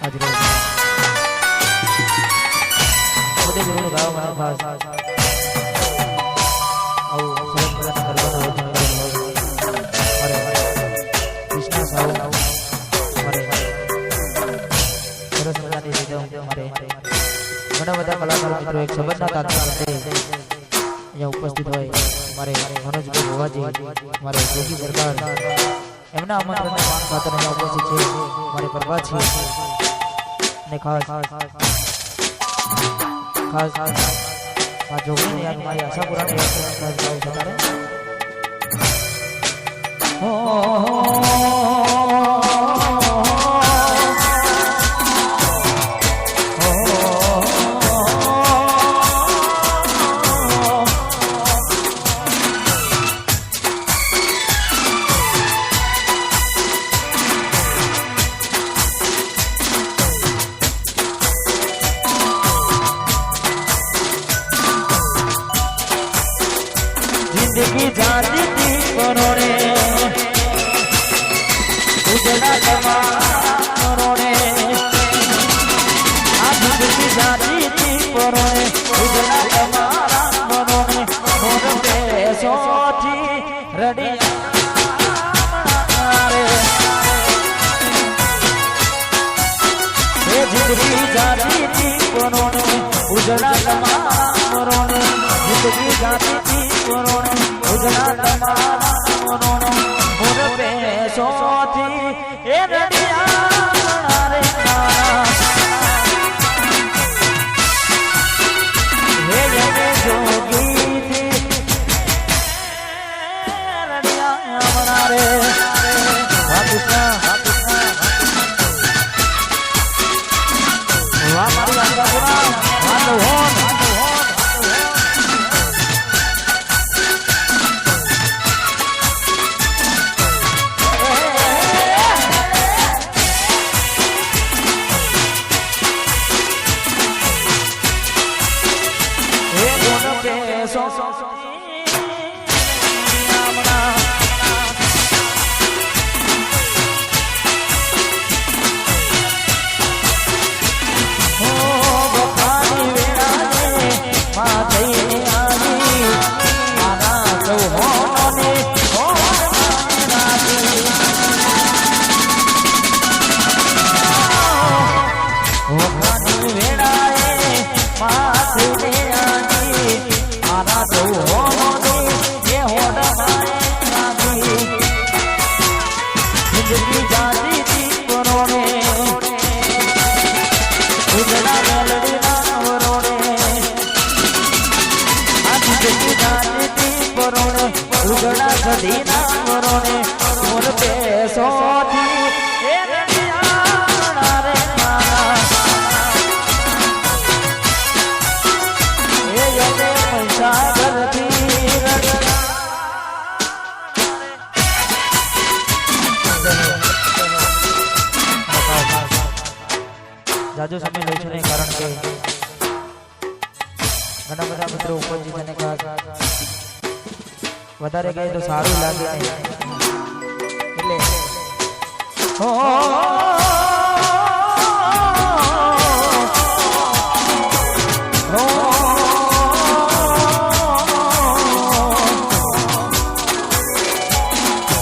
आज रोज मुझे जरूर गाओ मारा खास आओ सब प्रकार करवाना हो अरे कृष्णा साहू अरे सरस मजानी दे दो हमारे ઘણા બધા કલાકારો મિત્રો એક સંબંધના તાત્કાલિક સાથે અહીંયા ઉપસ્થિત હોય મારે મનોજભાઈ ભોવાજી મારે જોગી સરકાર એમના આમંત્રણને માન ખાતર અહીંયા ઉપસ્થિત છે મારે પ્રભાતજી ને ખાસ આ જોગીની યાદ મારી આશાપુરાની ખાસ ગાઉં છે તારે जिंदगी जाती थी करोड़े उजड़ा करोड़े जिंदगी जाती थी करोड़े उजड़ा करोड़े मोर पैसों थी रड़ी जिंदगी जाती थी करोड़े उजड़ा करोड़े जिंदगी जाती थी करोड़े उजड़ा तमारा मोनो मोर पैसों थी ए रड़िया रे हे ये जोगी थी रड़िया मना रे वाह कृष्णा वाह मारी आशापुरा वाह लोहन उजड़ा सदीना करोड़े मोर पैसों थी ए रड़िया रे ए ये पैसा करती रड़िया जाजू समय लई छे कारण के घણા બધા મિત્રો ઉપસ્થિત અને ખાસ વધારે ગયે તો સારું લાગે એટલે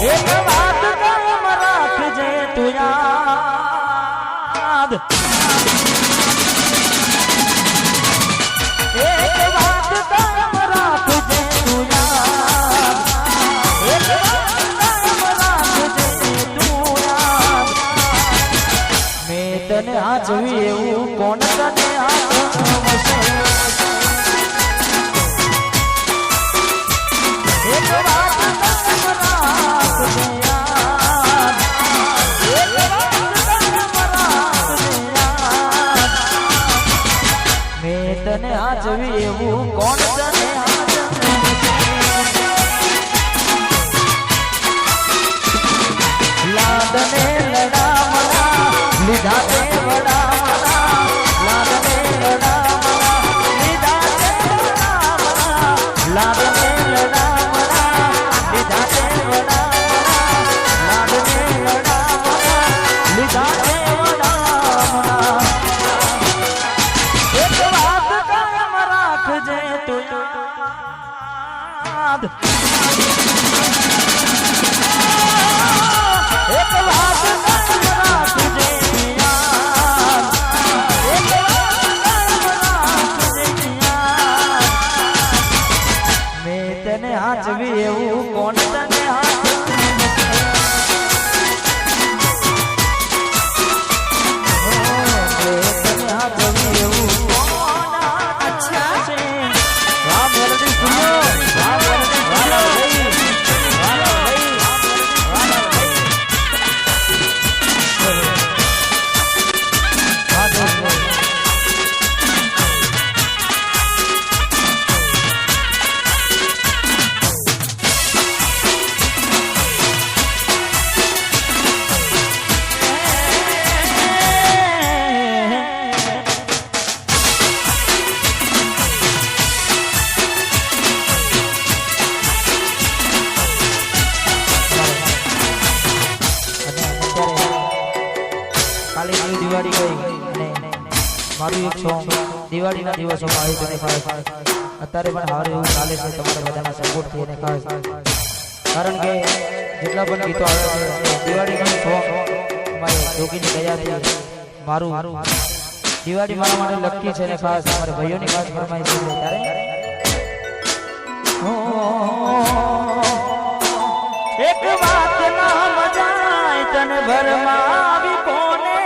એક વાત કામ રાખજે તું યાદ एक बात कायम राखजे तू याद एक बात कायम राखजे तू याद मैं तने आजवी એવું કોણ તને આજવશે એક વાત કાયમ રાખજે યાદ એક વાત કાયમ રાખજે યાદ मैं तने आजवी એવું કોણ તને લાદને લડામણા લીધા તે વડામણા લાદને લડામણા એક વાત કરવા તુજે યાર, એક વાત કરવા તુજે યાર, મેં તને હાચવી એવું કોણ તને હાચવી, તને હાચવી એવું કોણ. અચ્છા છે વાહ મેલડી સુનો, વાહ મેલડી સુનો, દિવાળી ગઈ અને મારું એક સોંગ દિવાળીના દિવસોમાં આવ્યું તેને ખાસ અત્યારે પણ હારે એવું ચાલે છે તમારા બધાના સપોર્ટથી એને ખાસ, કારણ કે જેટલા પણ ગીતો આવે છે દિવાળીનું સોંગ અમારે જોગીની દયાથી મારું દિવાળી મારા માટે લકી છે ને ખાસ અમારે ભાઈઓની ખાસ ફરમાઈશ છે ત્યારે એક વાત ના મજાય તને ભરમાવી કોને,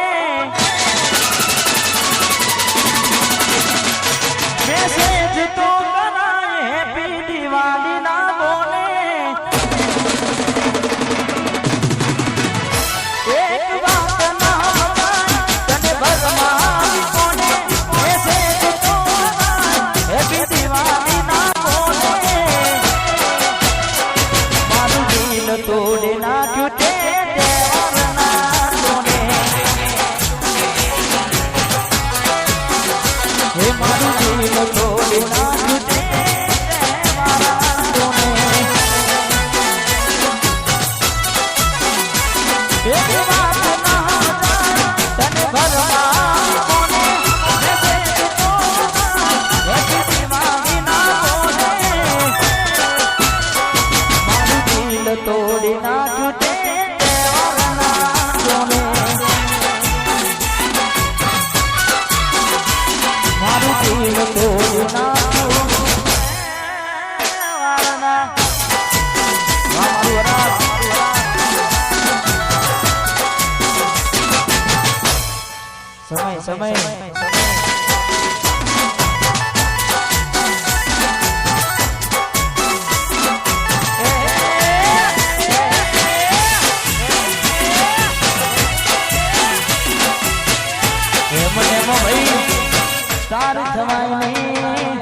મેસેજ તો કરાય હેપી દિવાળી ના બોલે, એક વાત ના મજાય તને ભરમાવી કોને, મેસેજ તો કરાય હેપી દિવાળી ના બોલે, મારું દિલ તોડી નાખ્યું તે તહેવારના કોને, હે મારું દિલ તોડી નાખ્યું તે તહેવારના કોને, એક વાત ના જાય તને ભરમાવી કોને, મેસેજ તો કરાય હેપી દિવાળી ના બોલે, મારું દિલ તોડી નાખ્યું તે તહેવારના કોને, મારું દિલ તોડી નાખ્યું તહેવારના. મારું રાત સમય મને ભાઈ તારું થવાય નહીં,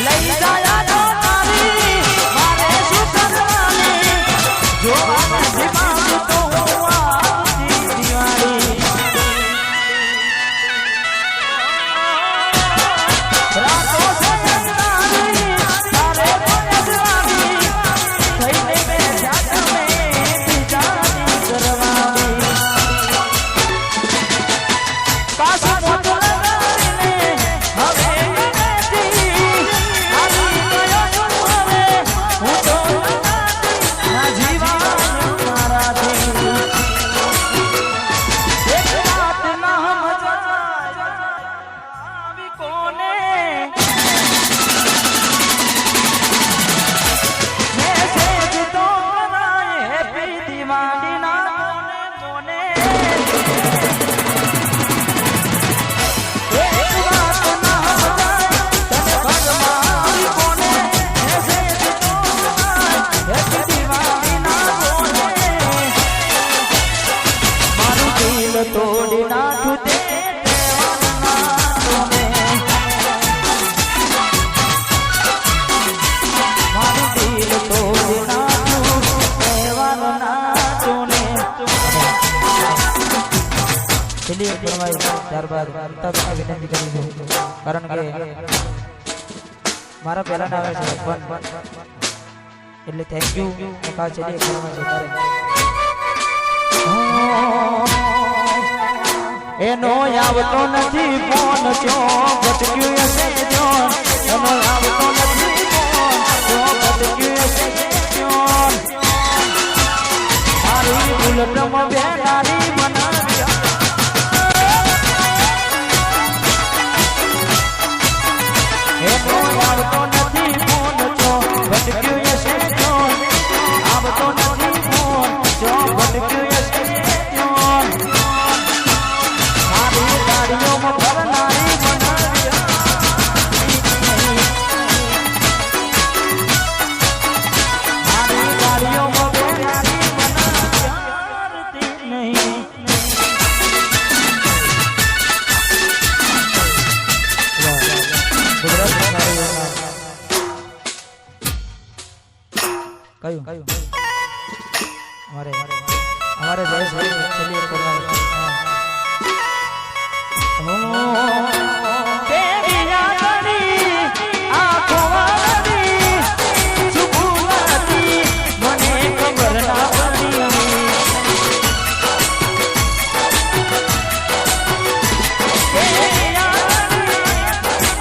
લઈ જાય તો તારી મારે શું કરવાની, જોવા નથી માંગતો હું આવતી દિવાળી, રાતો છે અંધારી તારે પજવાની, થઈને બેઠા તમે બીજાની કરવાની, પાછું મોટું લગાડીને હવે ગણેશજી આવી ગયો છું હવે હું તો ના જીવાનું મારાથી, એક વાત ના મજાય આવી કોને, મેસેજ તો કરાય હેપી દિવાળી ના કોને, એક વાત ના મજાય તને ભરમાવી કોને, મેસેજ તો કરાય હેપી દિવાળી ના કોને, મારું દિલ તોડી નાખ્યું તે તહેવારના કોને, મારું દિલ તોડી નાખ્યું તહેવારના કોને. ચલીએ ફરમાઈશ ત્યારબાદ અંતરને વિનંતી કરીશું, કારણ કે મારા પહેલાના આવે છે પણ એટલે થેન્ક યુ. ચલીએ ફરમાઈશ એનો આવતો નથી ફોન ચો ભટક્યું હશે જોન એનો આવતો નથી ફોન ચો ભટક્યું હશે જોન મારી બુલટમાં બેનારી બનાવ્યા એનો આવતો નથી ફોન ચો ભટક્યું હશે જોન આવતો નથી ફોન ચો ભટક્યું હશે જોન મારી ગાડીઓમાં ભરનારી બનાવ્યા મારી ગાડીઓમાં બેનારી બનાવ્યા નહીં કયું हमारे जय भाई चलिए करवाइए तेरी यादनी आंखों वाली सुबुहाती मने खबर ना पड़ी तेरी यादनी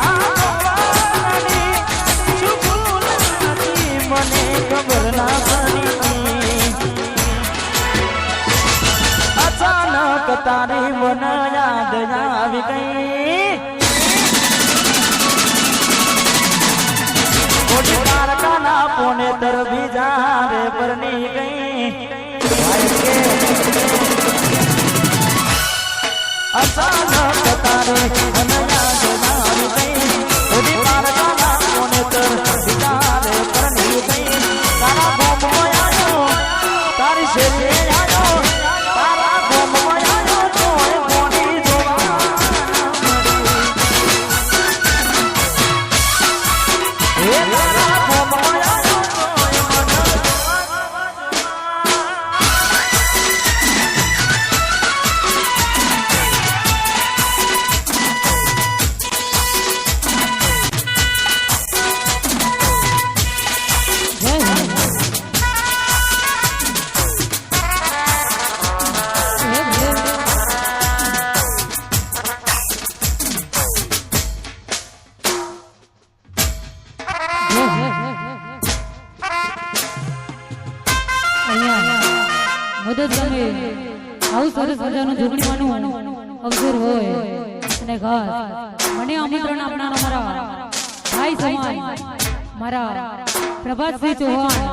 आंखों वाली सुबुहाती मने खबर ना पड़ी अचानक तारी मन याद આવી ગઈ મોટી તારકાના પોને તર બીજા રે પરણી ગઈ અચાનક તારી મન યાદ આવી ગઈ મોટી તારકાના પોને તર બીજા રે પરણી ગઈ તારા ગોમમાં આવ્યો તારી શેરે આવ્યો તારા ગોમમાં આવ્યો તોય કોની જોવા એ તારા ગોમમાં આવ્યો તોય મદદ તમે આવું સરસ મજાનું જોગણીવાનું અવસર હોય અને ખાસ મને આમંત્રણ આપનારા મારા ભાઈ સમાન મારા પ્રભાતસિંહ ચૌહાણ